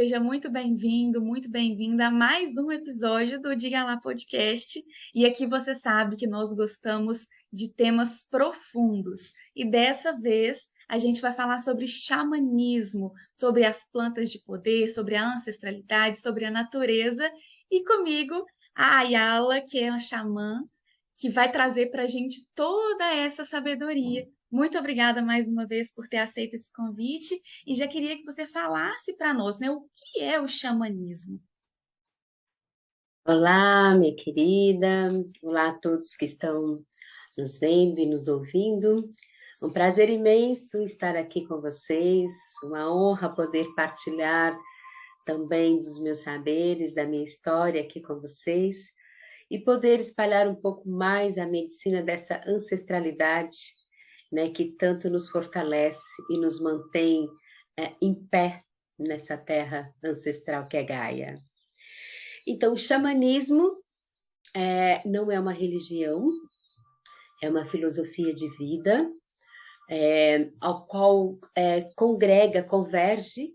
seja muito bem-vindo, muito bem-vinda a mais um episódio do Diga Lá Podcast. E aqui você sabe que nós gostamos de temas profundos. E dessa vez a gente vai falar sobre xamanismo, sobre as plantas de poder, sobre a ancestralidade, sobre a natureza. E comigo, a Ayala, que é uma xamã, que vai trazer para a gente toda essa sabedoria. Muito obrigada mais uma vez por ter aceito esse convite e já queria que você falasse para nós, né, o que é o xamanismo? Olá, minha querida. Olá a todos que estão nos vendo e nos ouvindo. Um prazer imenso estar aqui com vocês. Uma honra poder partilhar também dos meus saberes, da minha história aqui com vocês e poder espalhar um pouco mais a medicina dessa ancestralidade, né, que tanto nos fortalece e nos mantém em pé nessa terra ancestral que é Gaia. Então, o xamanismo não é uma religião, é uma filosofia de vida, ao qual congrega, converge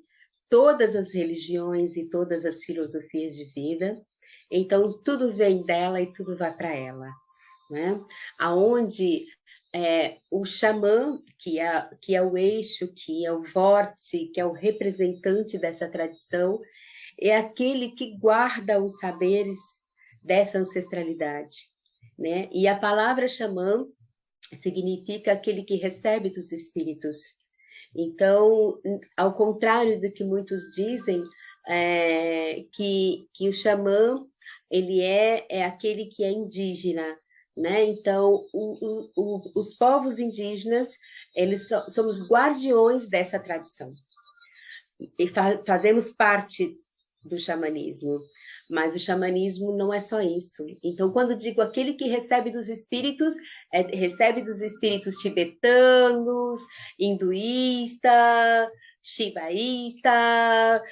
todas as religiões e todas as filosofias de vida. Então, tudo vem dela e tudo vai para ela, né? Aonde o xamã, que é o eixo, que é o vórtice, que é o representante dessa tradição, é aquele que guarda os saberes dessa ancestralidade, né? E a palavra xamã significa aquele que recebe dos espíritos. Então, ao contrário do que muitos dizem, que o xamã ele é aquele que é indígena, né? Então, os povos indígenas, somos guardiões dessa tradição e fazemos parte do xamanismo. Mas o xamanismo não é só isso. Então, quando digo aquele que recebe dos espíritos, recebe dos espíritos tibetanos, hinduísta, shivaísta,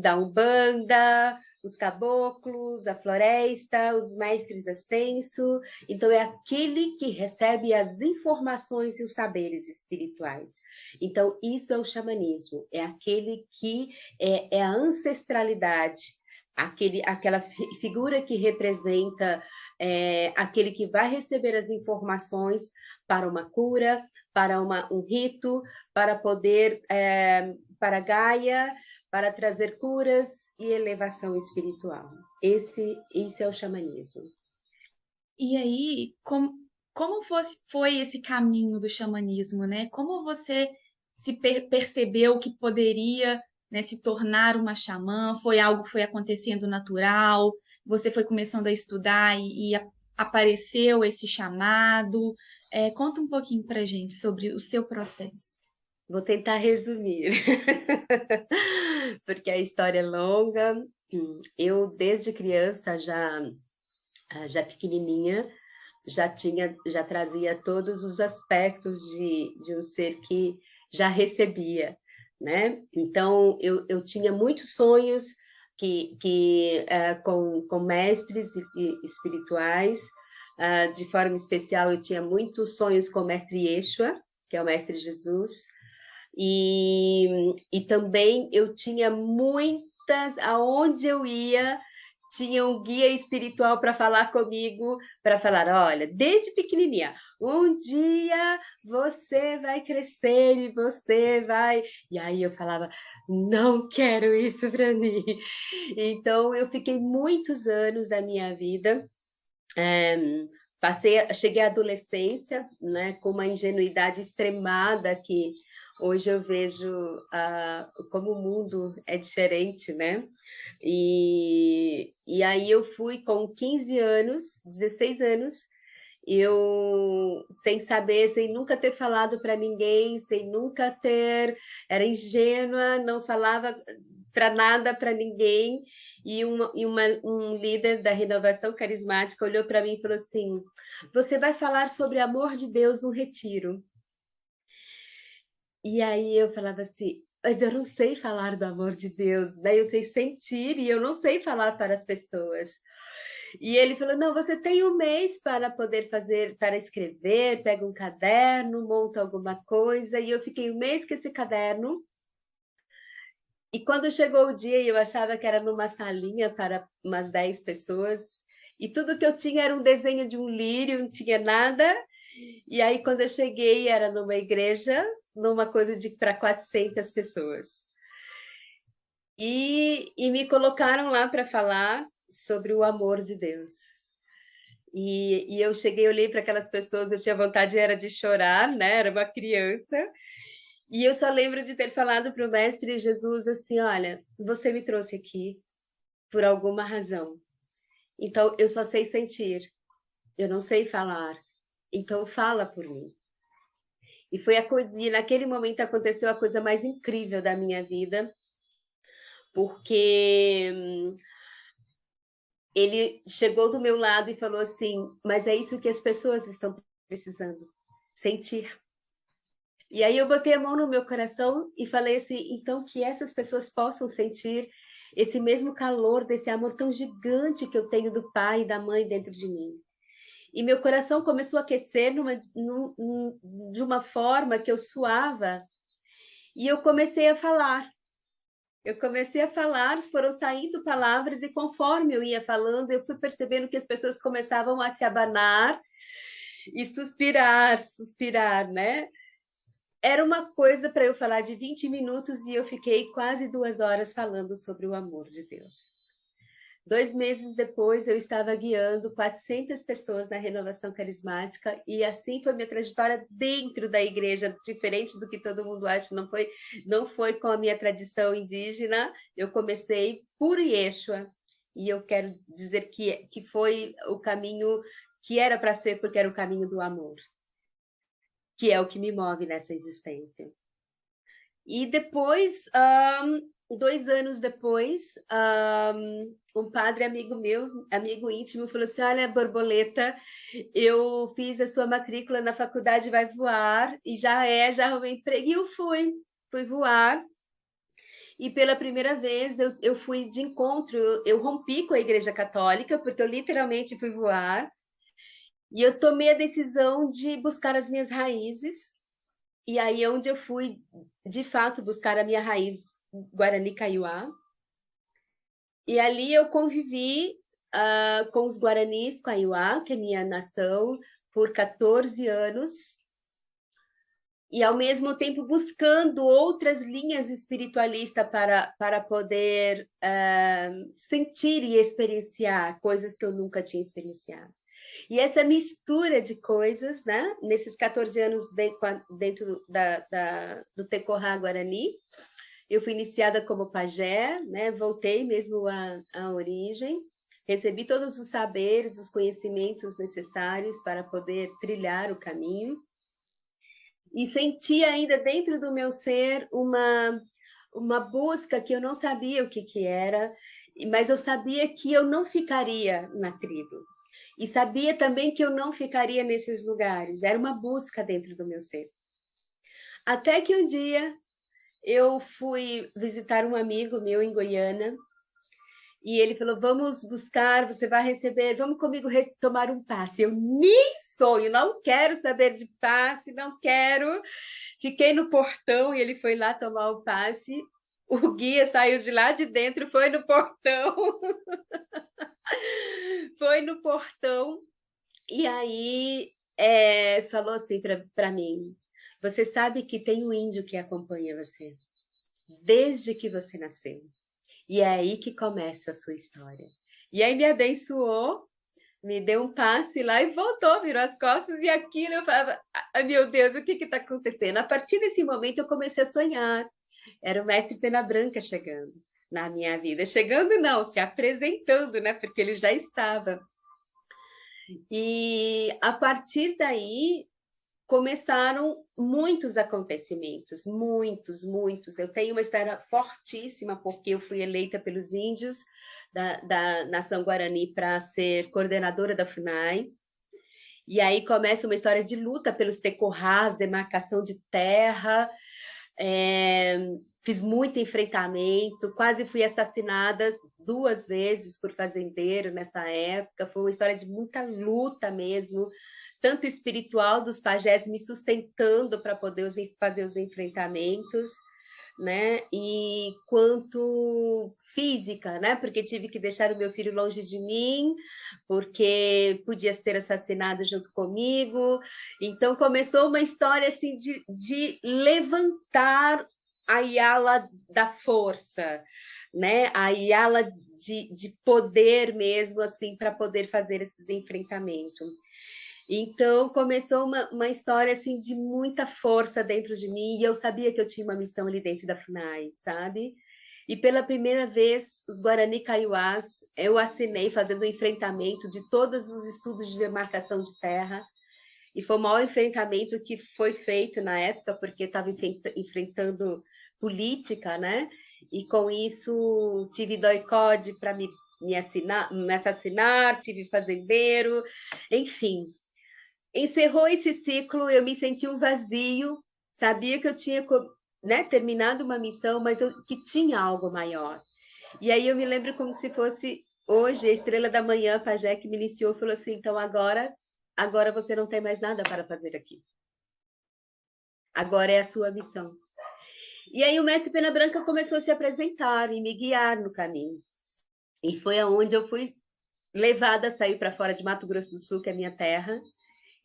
da Umbanda, os caboclos, a floresta, os mestres ascenso. Então, é aquele que recebe as informações e os saberes espirituais. Então, isso é o xamanismo, é aquele que é a ancestralidade, aquela figura que representa aquele que vai receber as informações para uma cura, para um rito, para poder, para Gaia, para trazer curas e elevação espiritual. Esse é o xamanismo. E aí, como foi esse caminho do xamanismo, né? Como você percebeu que poderia, né, se tornar uma xamã? Foi algo que foi acontecendo natural? Você foi começando a estudar e apareceu esse chamado? Conta um pouquinho para gente sobre o seu processo. Vou tentar resumir, porque a história é longa. Eu, desde criança, já pequenininha, já trazia todos os aspectos de um ser que já recebia, né? Então, eu tinha muitos sonhos com mestres espirituais. De forma especial, eu tinha muitos sonhos com o mestre Yeshua, que é o mestre Jesus, e também eu tinha muitas, aonde eu ia, tinha um guia espiritual para falar comigo, para falar, olha, desde pequenininha, um dia você vai crescer e você vai... E aí eu falava, não quero isso para mim. Então, eu fiquei muitos anos da minha vida, cheguei à adolescência, né, com uma ingenuidade extremada que hoje eu vejo como o mundo é diferente, né? E aí eu fui com 15 anos, 16 anos, eu sem saber, sem nunca ter falado para ninguém, sem nunca ter, era ingênua, não falava para nada para ninguém. Um líder da renovação carismática olhou para mim e falou assim: Você vai falar sobre amor de Deus no retiro. E aí eu falava assim: Mas eu não sei falar do amor de Deus, né? Eu sei sentir e eu não sei falar para as pessoas. E ele falou: Não, você tem um mês para poder fazer, para escrever, pega um caderno, monta alguma coisa. E eu fiquei um mês com esse caderno E quando chegou o dia, eu achava que era numa salinha para umas 10 pessoas, e tudo que eu tinha era um desenho de um lírio, não tinha nada. E aí, quando eu cheguei, era numa igreja, numa coisa de para 400 pessoas. E me colocaram lá para falar sobre o amor de Deus. E eu cheguei, olhei para aquelas pessoas, eu tinha vontade era de chorar, né? Era uma criança. E eu só lembro de ter falado para o Mestre Jesus assim: olha, você me trouxe aqui por alguma razão. Então, eu só sei sentir, eu não sei falar. Então, fala por mim. E foi a coisa, e naquele momento aconteceu a coisa mais incrível da minha vida, porque ele chegou do meu lado e falou assim: mas é isso que as pessoas estão precisando, sentir. E aí eu botei a mão no meu coração e falei assim: então que essas pessoas possam sentir esse mesmo calor desse amor tão gigante que eu tenho do pai e da mãe dentro de mim. E meu coração começou a aquecer de uma forma que eu suava. E eu comecei a falar. Eu comecei a falar, foram saindo palavras, e conforme eu ia falando, eu fui percebendo que as pessoas começavam a se abanar e suspirar, suspirar, né? Era uma coisa para eu falar de 20 minutos e eu fiquei quase 2 horas falando sobre o amor de Deus. 2 meses depois, eu estava guiando 400 pessoas na renovação carismática, e assim foi minha trajetória dentro da igreja, diferente do que todo mundo acha. Não foi com a minha tradição indígena. Eu comecei por Yeshua, e eu quero dizer que foi o caminho que era para ser, porque era o caminho do amor, que é o que me move nessa existência. E depois, 2 anos depois, um padre amigo meu, amigo íntimo, falou assim: olha, Borboleta, eu fiz a sua matrícula na faculdade, vai voar, e já arrumei emprego. E eu fui voar. E pela primeira vez eu fui de encontro, eu rompi com a Igreja Católica, porque eu literalmente fui voar, e eu tomei a decisão de buscar as minhas raízes. E aí é onde eu fui, de fato, buscar a minha raiz Guarani Kaiowá. E ali eu convivi com os Guaranis Kaiowá, que é minha nação, por 14 anos. E, ao mesmo tempo, buscando outras linhas espiritualistas para poder sentir e experienciar coisas que eu nunca tinha experienciado. E essa mistura de coisas, né? Nesses 14 anos dentro do Tecorá Guarani, eu fui iniciada como pajé, né? Voltei mesmo à origem, recebi todos os saberes, os conhecimentos necessários para poder trilhar o caminho, e senti ainda dentro do meu ser uma busca que eu não sabia o que era, mas eu sabia que eu não ficaria na tribo. E sabia também que eu não ficaria nesses lugares. Era uma busca dentro do meu ser. Até que um dia eu fui visitar um amigo meu em Goiânia, e ele falou: vamos buscar, você vai receber, vamos comigo tomar um passe. Eu nem sonho, não quero saber de passe, não quero. Fiquei no portão e ele foi lá tomar o passe. O guia saiu de lá de dentro, foi no portão. Foi no portão. E aí falou assim para mim: você sabe que tem um índio que acompanha você desde que você nasceu. E é aí que começa a sua história. E aí me abençoou, me deu um passe lá e voltou, virou as costas, e aquilo eu falava: meu Deus, o que está acontecendo? A partir desse momento eu comecei a sonhar. Era o mestre Pena Branca chegando na minha vida. Chegando não, se apresentando, né? Porque ele já estava. E a partir daí começaram muitos acontecimentos, muitos, muitos. Eu tenho uma história fortíssima, porque eu fui eleita pelos índios da Nação Guarani para ser coordenadora da FUNAI. E aí começa uma história de luta pelos tecorrás, demarcação de terra. Fiz muito enfrentamento, quase fui assassinada 2 vezes por fazendeiro nessa época. Foi uma história de muita luta mesmo, tanto espiritual, dos pajés me sustentando para poder fazer os enfrentamentos, né? E quanto física, né? Porque tive que deixar o meu filho longe de mim, porque podia ser assassinado junto comigo. Então começou uma história assim de levantar a Yala da força, né? A Yala de poder mesmo, assim, para poder fazer esses enfrentamentos. Então começou uma história assim de muita força dentro de mim, e eu sabia que eu tinha uma missão ali dentro da FUNAI, sabe? E pela primeira vez, os Guarani Kaiowás, eu assinei fazendo o enfrentamento de todos os estudos de demarcação de terra, e foi o maior enfrentamento que foi feito na época, porque estava enfrentando política, né? E com isso tive doicode para me assassinar, tive fazendeiro, enfim, encerrou esse ciclo, eu me senti um vazio, sabia que eu tinha, né, terminado uma missão, mas que tinha algo maior. E aí eu me lembro como se fosse hoje, a estrela da manhã, a Pajé que me iniciou, falou assim, então agora você não tem mais nada para fazer aqui. Agora é a sua missão. E aí o mestre Pena Branca começou a se apresentar e me guiar no caminho. E foi aonde eu fui levada a sair para fora de Mato Grosso do Sul, que é a minha terra.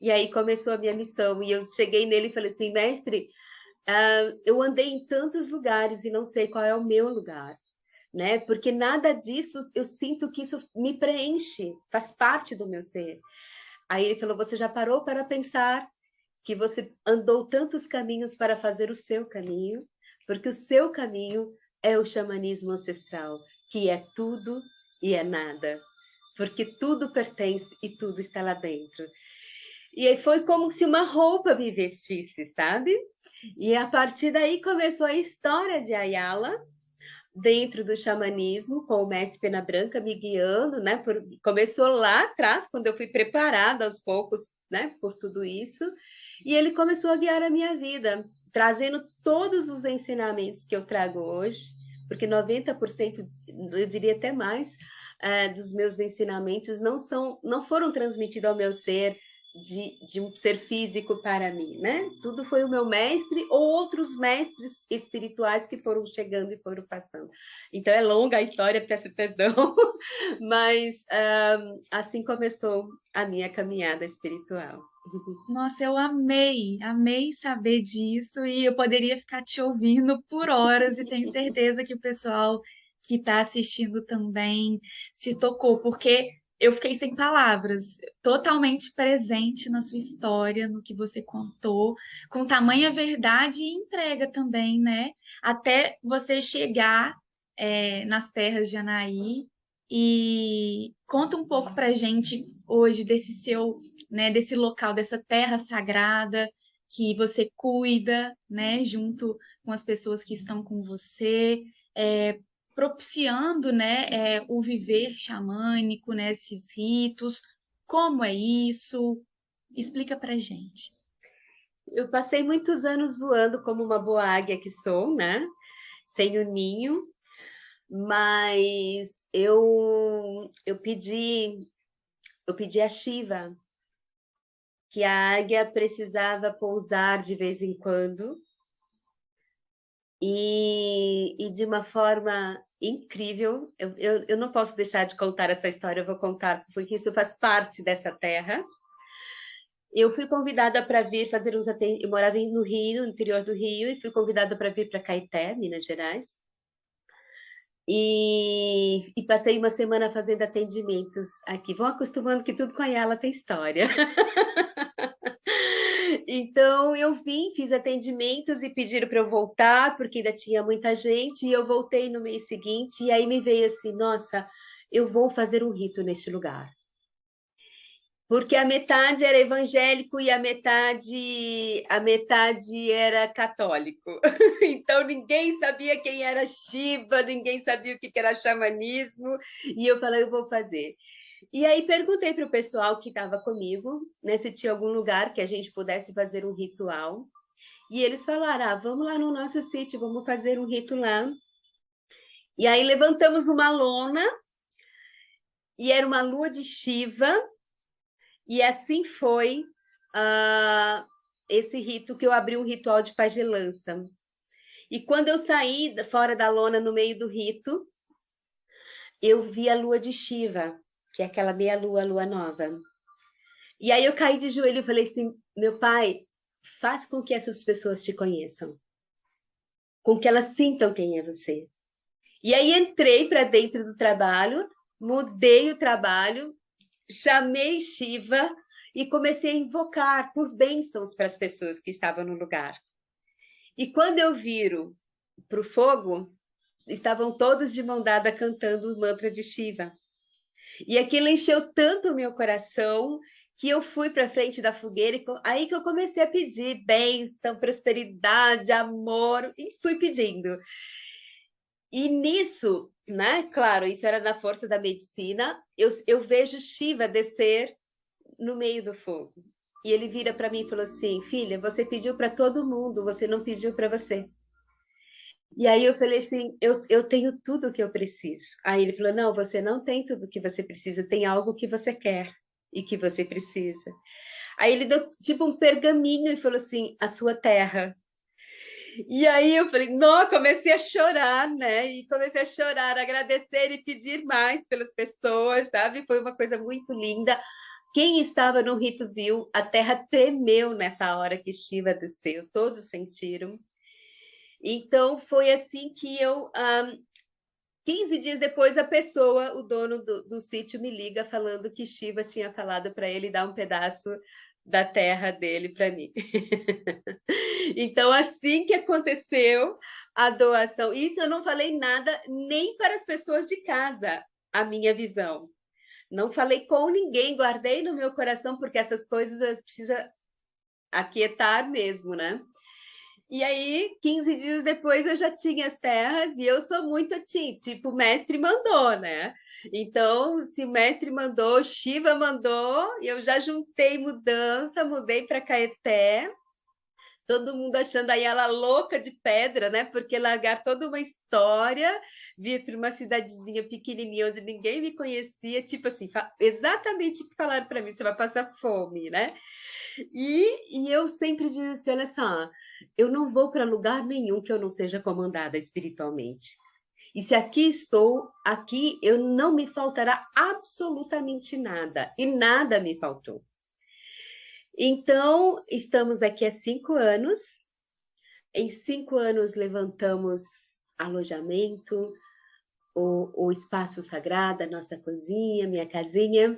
E aí começou a minha missão. E eu cheguei nele e falei assim, mestre, eu andei em tantos lugares e não sei qual é o meu lugar, né? Porque nada disso, eu sinto que isso me preenche, faz parte do meu ser. Aí ele falou, você já parou para pensar que você andou tantos caminhos para fazer o seu caminho? Porque o seu caminho é o xamanismo ancestral, que é tudo e é nada. Porque tudo pertence e tudo está lá dentro. E aí foi como se uma roupa me vestisse, sabe? E a partir daí começou a história de Ayala dentro do xamanismo, com o mestre Pena Branca me guiando, né? Começou lá atrás, quando eu fui preparada aos poucos, né? Por tudo isso. E ele começou a guiar a minha vida, trazendo todos os ensinamentos que eu trago hoje, porque 90%, eu diria até mais, dos meus ensinamentos não foram transmitidos ao meu ser de um ser físico para mim, né? Tudo foi o meu mestre ou outros mestres espirituais que foram chegando e foram passando. Então é longa a história, peço perdão, mas assim começou a minha caminhada espiritual. Nossa, eu amei saber disso e eu poderia ficar te ouvindo por horas e tenho certeza que o pessoal que está assistindo também se tocou, porque eu fiquei sem palavras, totalmente presente na sua história, no que você contou, com tamanha verdade e entrega também, né? Até você chegar, nas terras de Anaí e conta um pouco pra gente hoje desse seu, né, desse local, dessa terra sagrada que você cuida, né, junto com as pessoas que estão com você, propiciando, né, o viver xamânico, né, esses ritos. Como é isso? Explica pra gente. Eu passei muitos anos voando como uma boa águia que sou, né? Sem o ninho, mas eu pedi a Shiva que a águia precisava pousar de vez em quando e de uma forma incrível. Eu não posso deixar de contar essa história, eu vou contar, porque isso faz parte dessa terra. Eu fui convidada para vir fazer uns atendimentos. Eu morava no Rio, no interior do Rio, e fui convidada para vir para Caeté, Minas Gerais. E passei uma semana fazendo atendimentos aqui. Vão acostumando que tudo com a Yala tem história. Então eu vim, fiz atendimentos e pediram para eu voltar, porque ainda tinha muita gente, e eu voltei no mês seguinte, e aí me veio assim, nossa, eu vou fazer um rito neste lugar. Porque a metade era evangélico e a metade era católico. Então ninguém sabia quem era Shiva, ninguém sabia o que era xamanismo, e eu falei, eu vou fazer. E aí perguntei para o pessoal que estava comigo, né, se tinha algum lugar que a gente pudesse fazer um ritual. E eles falaram, vamos lá no nosso sítio, vamos fazer um rito lá. E aí levantamos uma lona, e era uma lua de Shiva, e assim foi esse rito, que eu abri um ritual de pagelança. E quando eu saí fora da lona no meio do rito, eu vi a lua de Shiva, que é aquela meia-lua, lua nova. E aí eu caí de joelho e falei assim, meu pai, faz com que essas pessoas te conheçam, com que elas sintam quem é você. E aí entrei para dentro do trabalho, mudei o trabalho, chamei Shiva e comecei a invocar por bênçãos para as pessoas que estavam no lugar. E quando eu viro para o fogo, estavam todos de mão dada cantando o mantra de Shiva. E aquilo encheu tanto o meu coração que eu fui para frente da fogueira e aí que eu comecei a pedir bênção, prosperidade, amor, e fui pedindo. E nisso, né, claro, isso era da força da medicina, eu vejo Shiva descer no meio do fogo. E ele vira para mim e falou assim, filha, você pediu para todo mundo, você não pediu para você. E aí eu falei assim, eu tenho tudo o que eu preciso. Aí ele falou, não, você não tem tudo o que você precisa, tem algo que você quer e que você precisa. Aí ele deu tipo um pergaminho e falou assim, a sua terra. E aí eu falei, não, comecei a chorar, né? E comecei a chorar, agradecer e pedir mais pelas pessoas, sabe? Foi uma coisa muito linda. Quem estava no rito viu, a terra tremeu nessa hora que Shiva desceu, todos sentiram. Então foi assim que eu 15 dias depois, a pessoa, o dono do sítio, me liga falando que Shiva tinha falado para ele dar um pedaço da terra dele para mim. Então, assim que aconteceu a doação, isso eu não falei nada nem para as pessoas de casa, a minha visão. Não falei com ninguém, guardei no meu coração, porque essas coisas eu preciso aquietar mesmo, né? E aí, 15 dias depois, eu já tinha as terras e eu sou muito tipo, o mestre mandou, né? Então, se o mestre mandou, Shiva mandou, eu já juntei mudança, mudei para Caeté, todo mundo achando aí ela louca de pedra, né? Porque largar toda uma história, vir para uma cidadezinha pequenininha onde ninguém me conhecia, tipo assim, exatamente o que falaram para mim, você vai passar fome, né? E eu sempre disse assim, olha só, eu não vou para lugar nenhum que eu não seja comandada espiritualmente. E se aqui estou, aqui eu não me faltará absolutamente nada. E nada me faltou. Então, estamos aqui há 5 anos. Em 5 anos levantamos alojamento, o espaço sagrado, a nossa cozinha, minha casinha.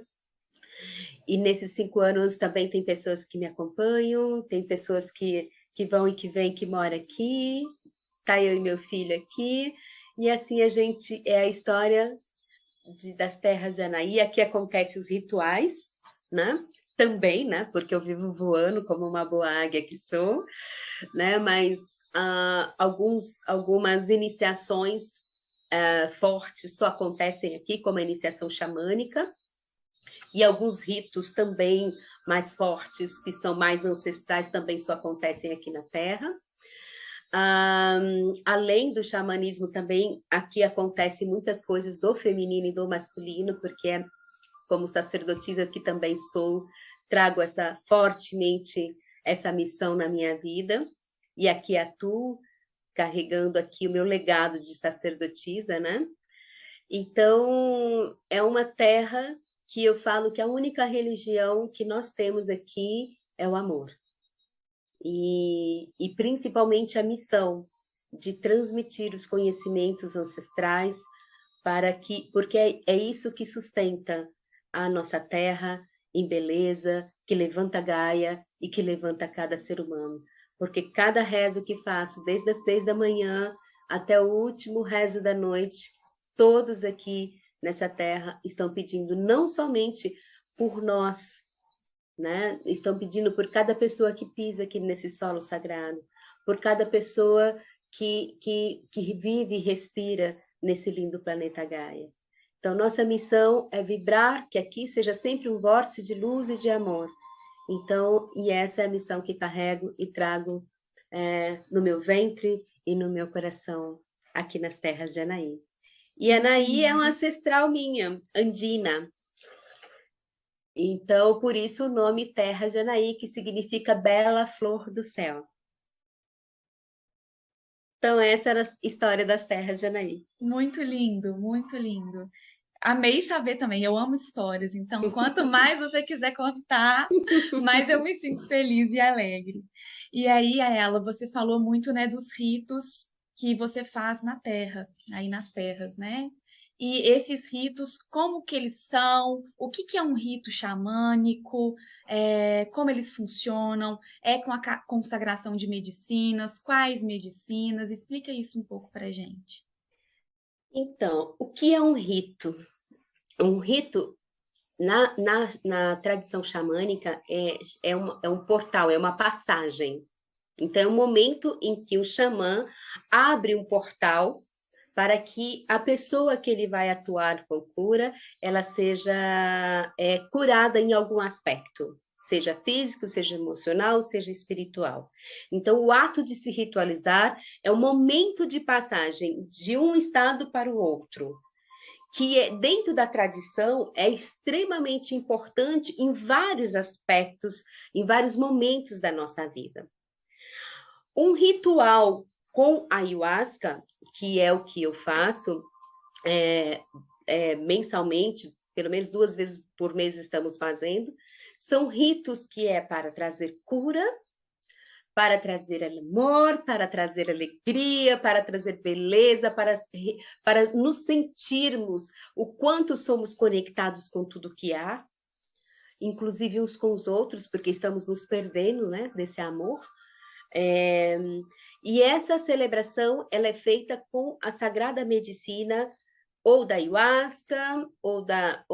E nesses 5 anos também tem pessoas que me acompanham, tem pessoas que vão e que vêm, que moram aqui, tá eu e meu filho aqui, e assim a gente, é a história das terras de Anaí, aqui acontecem os rituais, né? Também, né? Porque eu vivo voando como uma boa águia que sou, né? Mas algumas iniciações fortes só acontecem aqui, como a iniciação xamânica, e alguns ritos também mais fortes, que são mais ancestrais, também só acontecem aqui na Terra. Além do xamanismo, também aqui acontecem muitas coisas do feminino e do masculino, porque como sacerdotisa que também sou, trago fortemente essa missão na minha vida, e aqui atuo, carregando aqui o meu legado de sacerdotisa, né? Então, é uma terra que eu falo que a única religião que nós temos aqui é o amor. E principalmente a missão de transmitir os conhecimentos ancestrais porque é isso que sustenta a nossa terra em beleza, que levanta Gaia e que levanta cada ser humano. Porque cada rezo que faço, desde as 6 da manhã até o último rezo da noite, todos aqui nessa terra estão pedindo não somente por nós, né? Estão pedindo por cada pessoa que pisa aqui nesse solo sagrado, por cada pessoa que vive e respira nesse lindo planeta Gaia. Então, nossa missão é vibrar que aqui seja sempre um vórtice de luz e de amor. Então, e essa é a missão que carrego e trago no meu ventre e no meu coração, aqui nas terras de Anaí. E Anaí é uma ancestral minha, andina. Então, por isso o nome Terra de Anaí, que significa bela flor do céu. Então, essa era a história das terras de Anaí. Muito lindo, muito lindo. Amei saber também, eu amo histórias, então quanto mais você quiser contar, mais eu me sinto feliz e alegre. E aí, Aela, você falou muito, né, dos ritos que você faz na terra, aí nas terras, né? E esses ritos, como que eles são? O que que é um rito xamânico? Como eles funcionam? É com a consagração de medicinas? Quais medicinas? Explica isso um pouco pra gente. Então, o que é um rito? Um rito, na tradição xamânica, é um portal, é uma passagem. Então, é um momento em que o xamã abre um portal para que a pessoa que ele vai atuar com cura, ela seja curada em algum aspecto, seja físico, seja emocional, seja espiritual. Então, o ato de se ritualizar é o momento de passagem de um estado para o outro, que dentro da tradição é extremamente importante em vários aspectos, em vários momentos da nossa vida. Um ritual com ayahuasca, que é o que eu faço mensalmente, pelo menos 2 vezes por mês estamos fazendo, são ritos que é para trazer cura, para trazer amor, para trazer alegria, para trazer beleza, para nos sentirmos o quanto somos conectados com tudo que há, inclusive uns com os outros, porque estamos nos perdendo, né, desse amor. E essa celebração ela é feita com a Sagrada Medicina, ou da ayahuasca, ou da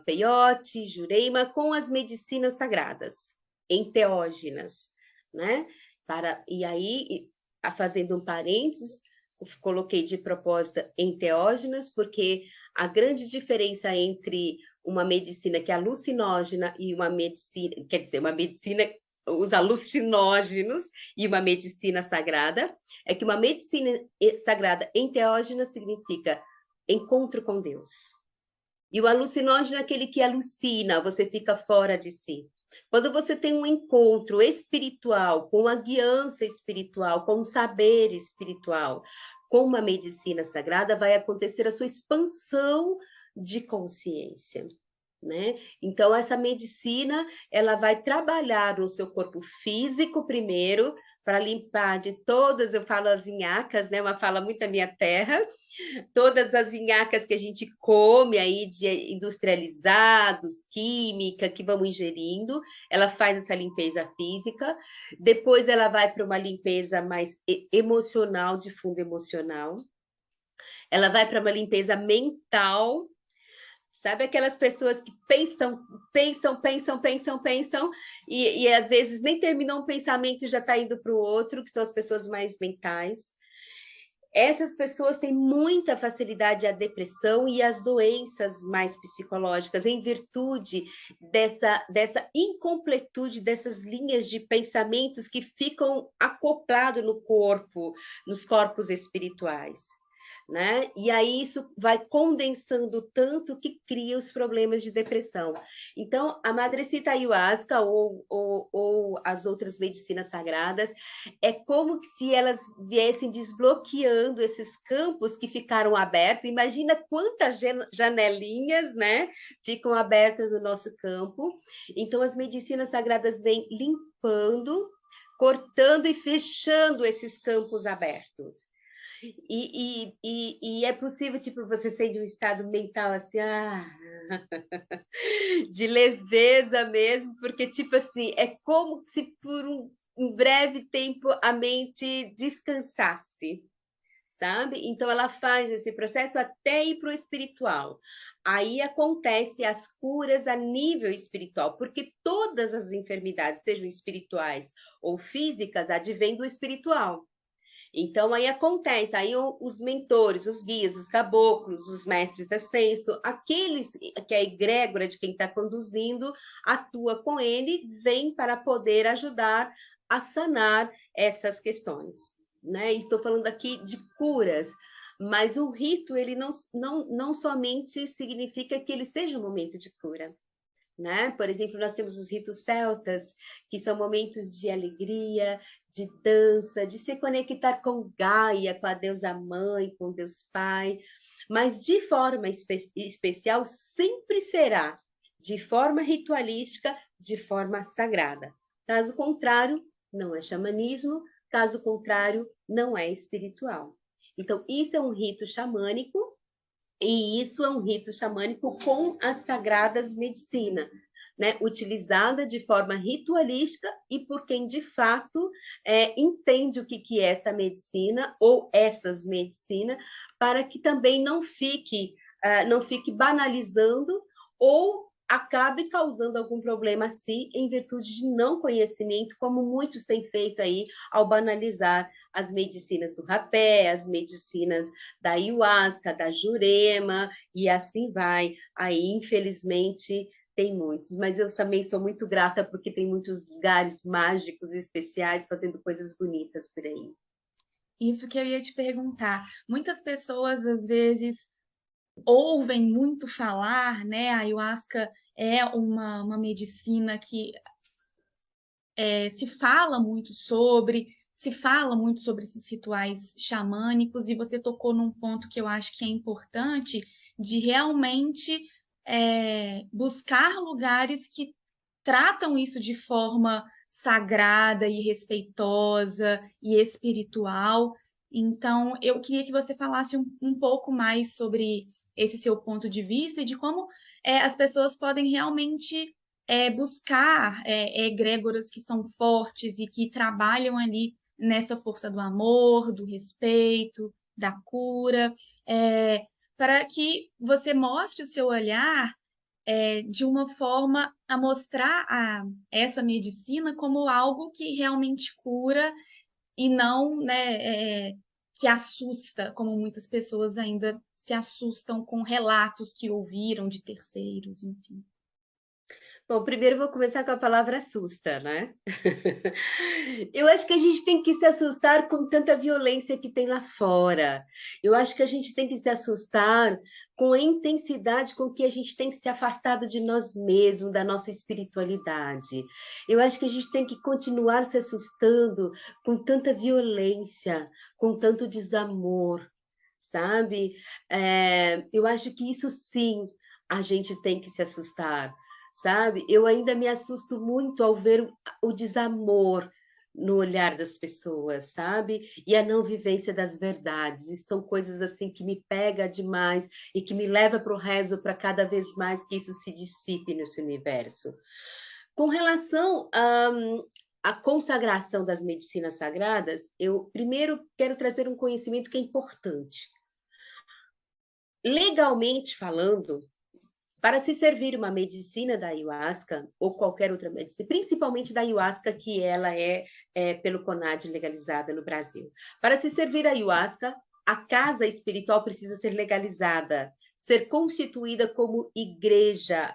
peyote, jurema, com as medicinas sagradas, enteógenas, né? E aí, fazendo um parênteses, coloquei de propósito enteógenas, porque a grande diferença entre uma medicina que é alucinógena e uma medicina, quer dizer, uma medicina os alucinógenos e uma medicina sagrada, é que uma medicina sagrada enteógena significa encontro com Deus. E o alucinógeno é aquele que alucina, você fica fora de si. Quando você tem um encontro espiritual, com a guiança espiritual, com um saber espiritual, com uma medicina sagrada, vai acontecer a sua expansão de consciência. Né? Então, essa medicina, ela vai trabalhar no seu corpo físico primeiro, para limpar de todas, eu falo as inhacas, né? Uma fala muito da minha terra, todas as inhacas que a gente come aí, de industrializados, química, que vamos ingerindo, ela faz essa limpeza física, depois ela vai para uma limpeza mais emocional, de fundo emocional, ela vai para uma limpeza mental. Sabe aquelas pessoas que pensam, pensam, pensam, pensam, pensam, e às vezes nem terminou um pensamento e já está indo para o outro, que são as pessoas mais mentais. Essas pessoas têm muita facilidade à depressão e às doenças mais psicológicas, em virtude dessa incompletude dessas linhas de pensamentos que ficam acoplados no corpo, nos corpos espirituais. Né? E aí isso vai condensando tanto que cria os problemas de depressão. Então, a Madrecita Ayahuasca ou as outras medicinas sagradas é como se elas viessem desbloqueando esses campos que ficaram abertos. Imagina quantas janelinhas, né, ficam abertas no nosso campo. Então, as medicinas sagradas vêm limpando, cortando e fechando esses campos abertos. E é possível, tipo, você sair de um estado mental assim, de leveza mesmo, porque, tipo assim, é como se por um breve tempo a mente descansasse, sabe? Então, ela faz esse processo até ir para o espiritual. Aí acontece as curas a nível espiritual, porque todas as enfermidades, sejam espirituais ou físicas, advêm do espiritual. Então, aí acontece, aí os mentores, os guias, os caboclos, os mestres ascenso, aqueles que é a egrégora de quem está conduzindo, atua com ele, vem para poder ajudar a sanar essas questões. Né? Estou falando aqui de curas, mas o rito, ele não somente significa que ele seja um momento de cura. Né? Por exemplo, nós temos os ritos celtas, que são momentos de alegria, de dança, de se conectar com Gaia, com a deusa mãe, com Deus Pai, mas de forma especial sempre será de forma ritualística, de forma sagrada. Caso contrário, não é xamanismo, caso contrário, não é espiritual. Então, isso é um rito xamânico, e isso é um rito xamânico com as sagradas medicinas, né? Utilizada de forma ritualística e por quem de fato entende o que é essa medicina ou essas medicinas, para que também não fique banalizando ou acabe causando algum problema a si em virtude de não conhecimento, como muitos têm feito aí ao banalizar as medicinas do rapé, as medicinas da ayahuasca, da jurema, e assim vai. Aí, infelizmente, tem muitos, mas eu também sou muito grata porque tem muitos lugares mágicos e especiais fazendo coisas bonitas por aí. Isso que eu ia te perguntar. Muitas pessoas, às vezes, ouvem muito falar, né? A ayahuasca é uma medicina que se fala muito sobre esses rituais xamânicos, e você tocou num ponto que eu acho que é importante, de realmente buscar lugares que tratam isso de forma sagrada e respeitosa e espiritual. Então, eu queria que você falasse um pouco mais sobre esse seu ponto de vista e de como as pessoas podem realmente buscar egrégoras que são fortes e que trabalham ali nessa força do amor, do respeito, da cura, para que você mostre o seu olhar de uma forma a mostrar essa medicina como algo que realmente cura e não, né, que assusta, como muitas pessoas ainda se assustam com relatos que ouviram de terceiros, enfim. Bom, primeiro vou começar com a palavra assusta, né? Eu acho que a gente tem que se assustar com tanta violência que tem lá fora. Eu acho que a gente tem que se assustar com a intensidade com que a gente tem se afastado de nós mesmos, da nossa espiritualidade. Eu acho que a gente tem que continuar se assustando com tanta violência, com tanto desamor, sabe? Eu acho que isso sim a gente tem que se assustar, sabe? Eu ainda me assusto muito ao ver o desamor no olhar das pessoas, sabe? E a não vivência das verdades. E são coisas assim que me pega demais e que me leva para o rezo para cada vez mais que isso se dissipe nesse universo. Com relação à consagração das medicinas sagradas, eu primeiro quero trazer um conhecimento que é importante. Legalmente falando, para se servir uma medicina da ayahuasca ou qualquer outra medicina, principalmente da ayahuasca, que ela é pelo CONAD legalizada no Brasil. Para se servir a ayahuasca, a casa espiritual precisa ser legalizada, ser constituída como igreja,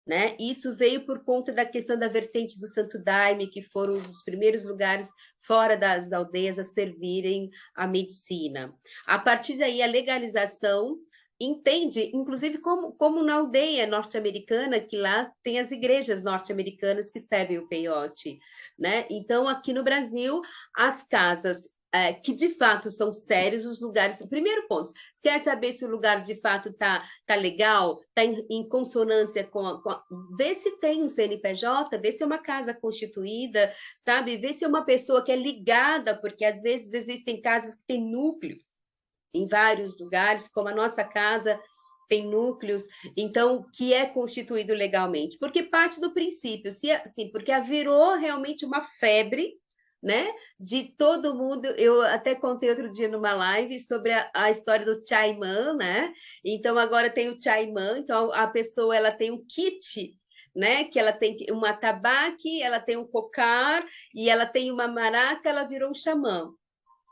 né? Isso veio por conta da questão da vertente do Santo Daime, que foram os primeiros lugares fora das aldeias a servirem a medicina. A partir daí, a legalização entende, inclusive como na aldeia norte-americana, que lá tem as igrejas norte-americanas que servem o peiote, né? Então, aqui no Brasil, as casas que de fato são sérios os lugares. Primeiro ponto, você quer saber se o lugar de fato tá legal, tá em consonância vê se tem um CNPJ, vê se é uma casa constituída, sabe? Vê se é uma pessoa que é ligada, porque às vezes existem casas que têm núcleo em vários lugares, como a nossa casa tem núcleos, então, que é constituído legalmente. Porque parte do princípio, se assim, porque virou realmente uma febre, né? De todo mundo. Eu até contei outro dia numa live sobre a história do Chaiman, né? Então agora tem o Chaiman, então a pessoa ela tem um kit, né? Que ela tem um atabaque, ela tem um cocar e ela tem uma maraca, ela virou um xamã.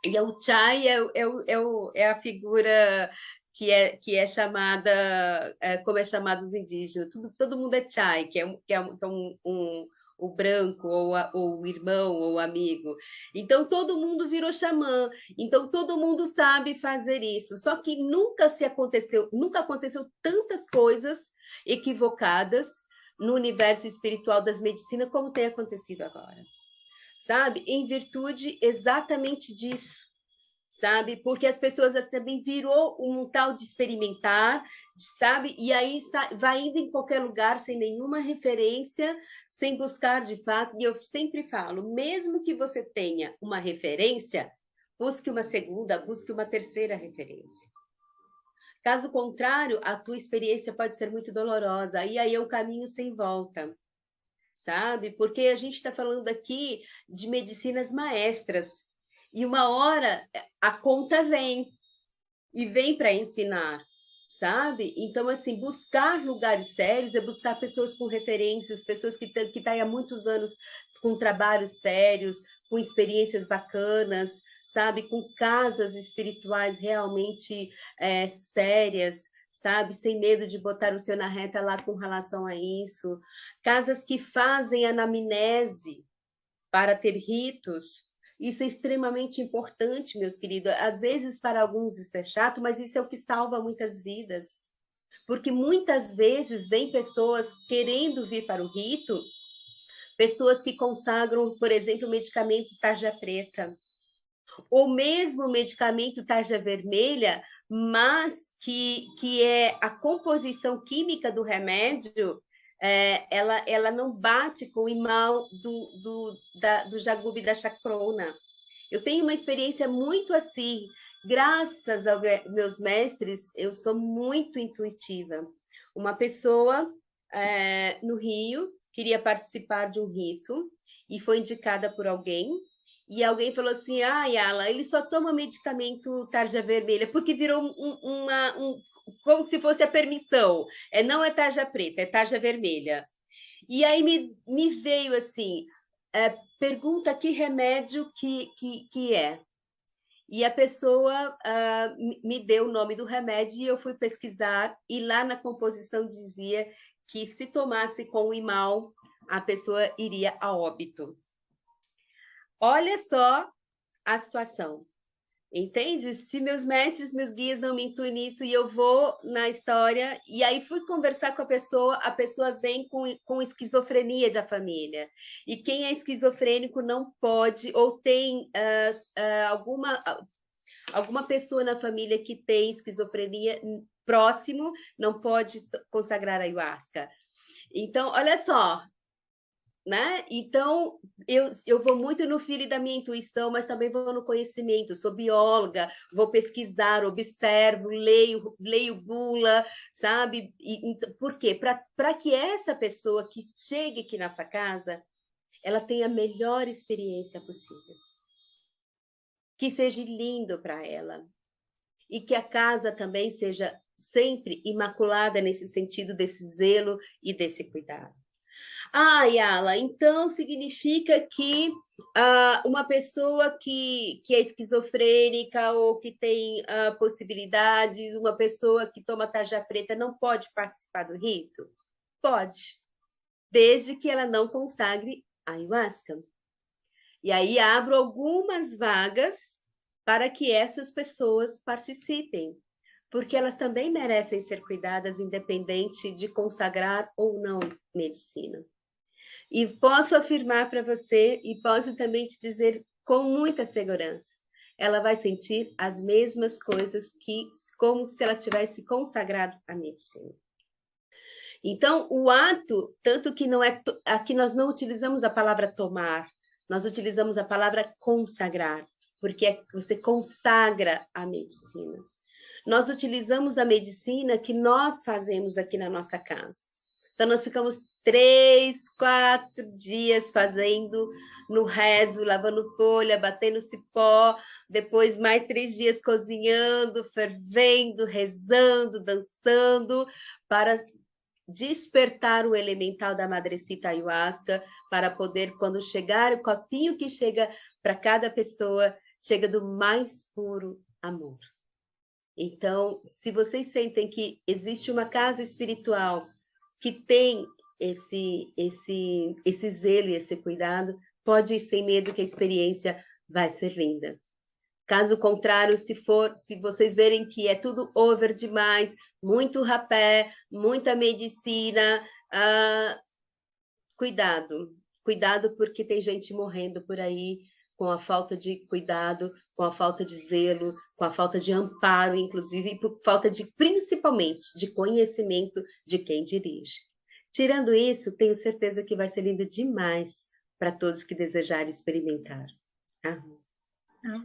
E o Chai é a figura que é chamada, como é chamado os indígenas, todo mundo é Chai, o branco, ou o irmão, ou o amigo. Então, todo mundo virou xamã. Então, todo mundo sabe fazer isso. Só que nunca aconteceu tantas coisas equivocadas no universo espiritual das medicinas como tem acontecido agora. sabe? Em virtude exatamente disso, sabe? Porque as pessoas também virou um tal de experimentar, sabe? E aí vai indo em qualquer lugar sem nenhuma referência, sem buscar de fato. E eu sempre falo, mesmo que você tenha uma referência, busque uma segunda, busque uma terceira referência. Caso contrário, a tua experiência pode ser muito dolorosa, e aí é o caminho sem volta, sabe? Porque a gente está falando aqui de medicinas maestras, e uma hora a conta vem, e vem para ensinar, sabe? Então, assim, buscar lugares sérios é buscar pessoas com referências, pessoas que estão há muitos anos com trabalhos sérios, com experiências bacanas, sabe? Com casas espirituais realmente sérias, sabe? Sem medo de botar o seu na reta lá com relação a isso. Casas que fazem anamnese para ter ritos. Isso é extremamente importante, meus queridos. Às vezes, para alguns, isso é chato, mas isso é o que salva muitas vidas. Porque muitas vezes vem pessoas querendo vir para o rito, pessoas que consagram, por exemplo, o medicamento tarja preta, ou mesmo o medicamento tarja vermelha, mas que é a composição química do remédio, ela não bate com o imã do jagube da chacrona. Eu tenho uma experiência muito assim, graças aos meus mestres, eu sou muito intuitiva. Uma pessoa no Rio queria participar de um rito e foi indicada por alguém, e alguém falou assim: ah, Yala, ele só toma medicamento tarja vermelha, porque virou como se fosse a permissão. Não é tarja preta, é tarja vermelha. E aí me veio assim, pergunta que remédio que é. E a pessoa me deu o nome do remédio e eu fui pesquisar, e lá na composição dizia que se tomasse com o imal, a pessoa iria a óbito. Olha só a situação. Entende? Se meus mestres, meus guias não me intuem nisso e eu vou na história, e aí fui conversar com a pessoa vem com esquizofrenia da família. E quem é esquizofrênico não pode, ou tem alguma pessoa na família que tem esquizofrenia próximo, não pode consagrar a ayahuasca. Então, olha só, né? Então, eu vou muito no filho da minha intuição, mas também vou no conhecimento. Sou bióloga, vou pesquisar, observo, leio bula, sabe? Por quê? Para que essa pessoa que chegue aqui nessa casa, ela tenha a melhor experiência possível. Que seja lindo para ela. E que a casa também seja sempre imaculada nesse sentido desse zelo e desse cuidado. Ah, Yala, então significa que uma pessoa que é esquizofrênica ou que tem possibilidades, uma pessoa que toma tarja preta não pode participar do rito? Pode, desde que ela não consagre a ayahuasca. E aí abro algumas vagas para que essas pessoas participem, porque elas também merecem ser cuidadas, independente de consagrar ou não medicina. E posso afirmar para você, e posso também te dizer com muita segurança, ela vai sentir as mesmas coisas como se ela tivesse consagrado a medicina. Então, o ato, tanto que não é aqui nós não utilizamos a palavra tomar, nós utilizamos a palavra consagrar, porque você consagra a medicina. Nós utilizamos a medicina que nós fazemos aqui na nossa casa. Então, nós ficamos 3, 4 dias fazendo no rezo, lavando folha, batendo cipó, depois mais 3 dias cozinhando, fervendo, rezando, dançando, para despertar o elemental da madrecita ayahuasca, para poder, quando chegar o copinho que chega para cada pessoa, chega do mais puro amor. Então, se vocês sentem que existe uma casa espiritual que tem esse zelo e esse cuidado, pode ir sem medo que a experiência vai ser linda. Caso contrário, se vocês verem que é tudo over demais, muito rapé, muita medicina, cuidado. cuidado porque tem gente morrendo por aí com a falta de cuidado, com a falta de zelo, com a falta de amparo, inclusive, e por falta de, principalmente, de conhecimento de quem dirige. Tirando isso, tenho certeza que vai ser lindo demais para todos que desejarem experimentar.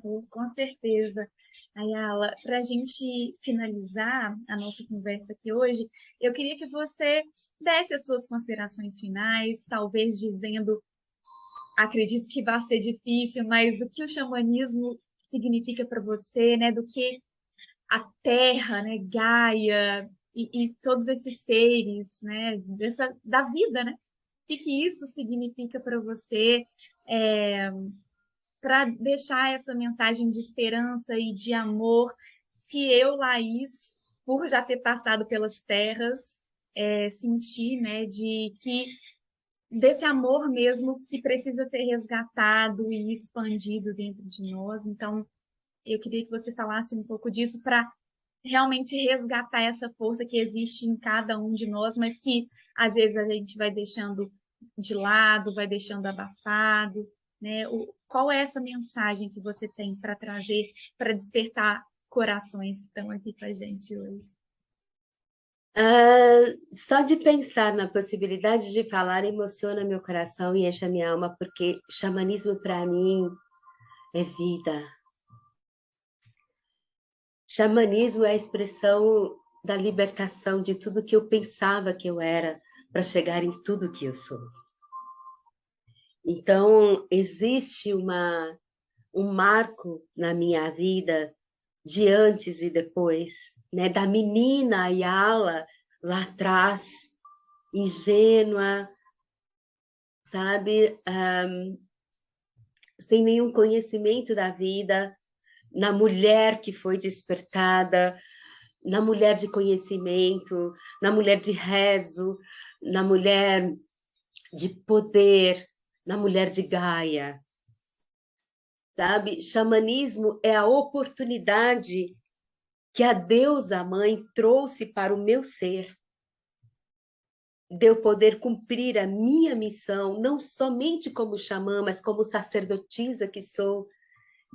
Com certeza. Ayala, para a gente finalizar a nossa conversa aqui hoje, eu queria que você desse as suas considerações finais, talvez dizendo, acredito que vai ser difícil, mas do que o xamanismo significa para você, né? Do que a Terra, né? Gaia e todos esses seres, né? Da vida, né? O que isso significa para você? Para deixar essa mensagem de esperança e de amor que eu, Laís, por já ter passado pelas terras, senti, né, de que desse amor mesmo que precisa ser resgatado e expandido dentro de nós. Então, eu queria que você falasse um pouco disso para realmente resgatar essa força que existe em cada um de nós, mas que às vezes a gente vai deixando de lado, vai deixando abafado, né? Qual é essa mensagem que você tem para trazer, para despertar corações que estão aqui com a gente hoje? Só de pensar na possibilidade de falar emociona meu coração e enche a minha alma, porque xamanismo para mim é vida. Xamanismo é a expressão da libertação de tudo que eu pensava que eu era para chegar em tudo que eu sou. Então, existe um marco na minha vida de antes e depois, né? Da menina Ayala lá atrás, ingênua, sabe? Sem nenhum conhecimento da vida, na mulher que foi despertada, na mulher de conhecimento, na mulher de rezo, na mulher de poder, na mulher de Gaia, sabe? Xamanismo é a oportunidade que a deusa mãe trouxe para o meu ser, de eu poder cumprir a minha missão, não somente como xamã, mas como sacerdotisa que sou,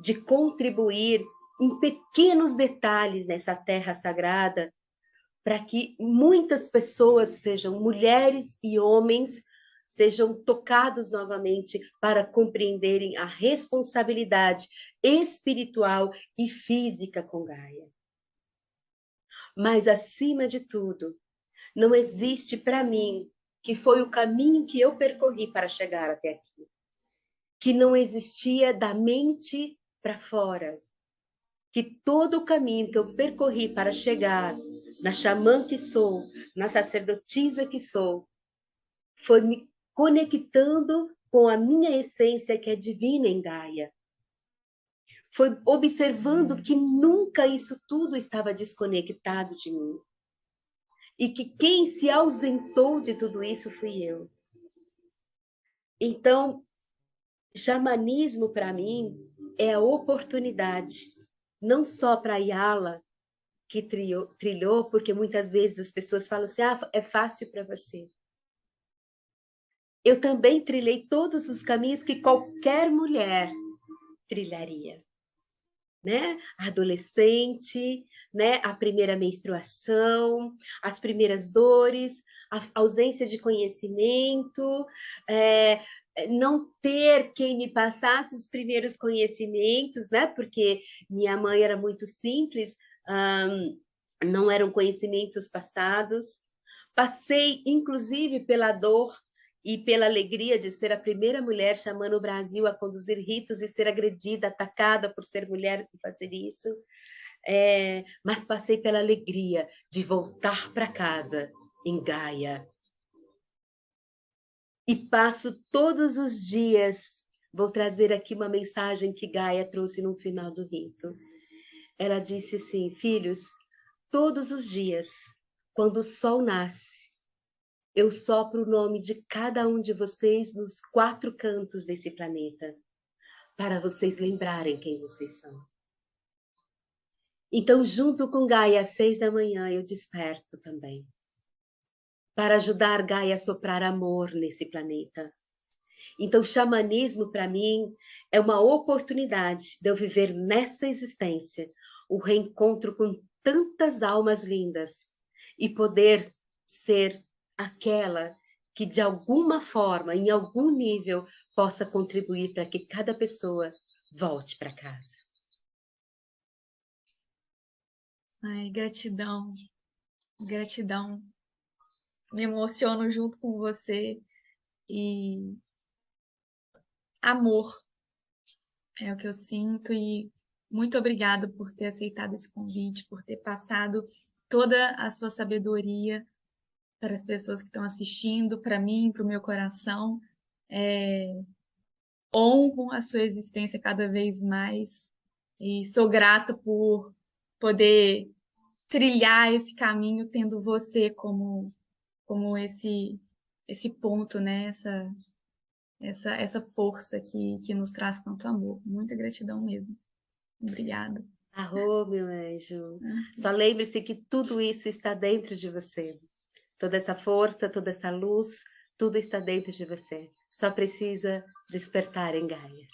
de contribuir em pequenos detalhes nessa terra sagrada, para que muitas pessoas, sejam mulheres e homens, sejam tocados novamente para compreenderem a responsabilidade espiritual e física com Gaia. Mas, acima de tudo, não existe para mim, que foi o caminho que eu percorri para chegar até aqui, que não existia da mente para fora, que todo o caminho que eu percorri para chegar na xamã que sou, na sacerdotisa que sou, foi me conectando com a minha essência que é divina em Gaia. Foi observando que nunca isso tudo estava desconectado de mim. E que quem se ausentou de tudo isso fui eu. Então, xamanismo para mim é a oportunidade, não só para a Ayala, que trilhou, porque muitas vezes as pessoas falam assim, é fácil para você. Eu também trilhei todos os caminhos que qualquer mulher trilharia, né? A adolescente, né? A primeira menstruação, as primeiras dores, a ausência de conhecimento, não ter quem me passasse os primeiros conhecimentos, né? Porque minha mãe era muito simples, não eram conhecimentos passados. Passei, inclusive, pela dor e pela alegria de ser a primeira mulher xamã no Brasil a conduzir ritos e ser agredida, atacada por ser mulher e fazer isso. Mas passei pela alegria de voltar para casa em Gaia. E passo todos os dias, vou trazer aqui uma mensagem que Gaia trouxe no final do rito. Ela disse assim, filhos, todos os dias, quando o sol nasce, eu sopro o nome de cada um de vocês nos 4 cantos desse planeta, para vocês lembrarem quem vocês são. Então, junto com Gaia, às 6 da manhã, eu desperto também, para ajudar Gaia a soprar amor nesse planeta. Então, o xamanismo, para mim, é uma oportunidade de eu viver nessa existência o reencontro com tantas almas lindas e poder ser aquela que, de alguma forma, em algum nível, possa contribuir para que cada pessoa volte para casa. Ai, gratidão, gratidão. Me emociono junto com você e amor é o que eu sinto e muito obrigada por ter aceitado esse convite, por ter passado toda a sua sabedoria para as pessoas que estão assistindo, para mim, para o meu coração. Honro a sua existência cada vez mais e sou grata por poder trilhar esse caminho tendo você como esse ponto, né? Essa força que nos traz tanto amor. Muita gratidão mesmo. Obrigada. Arro, meu anjo. Só lembre-se que tudo isso está dentro de você. Toda essa força, toda essa luz, tudo está dentro de você. Só precisa despertar em Gaia.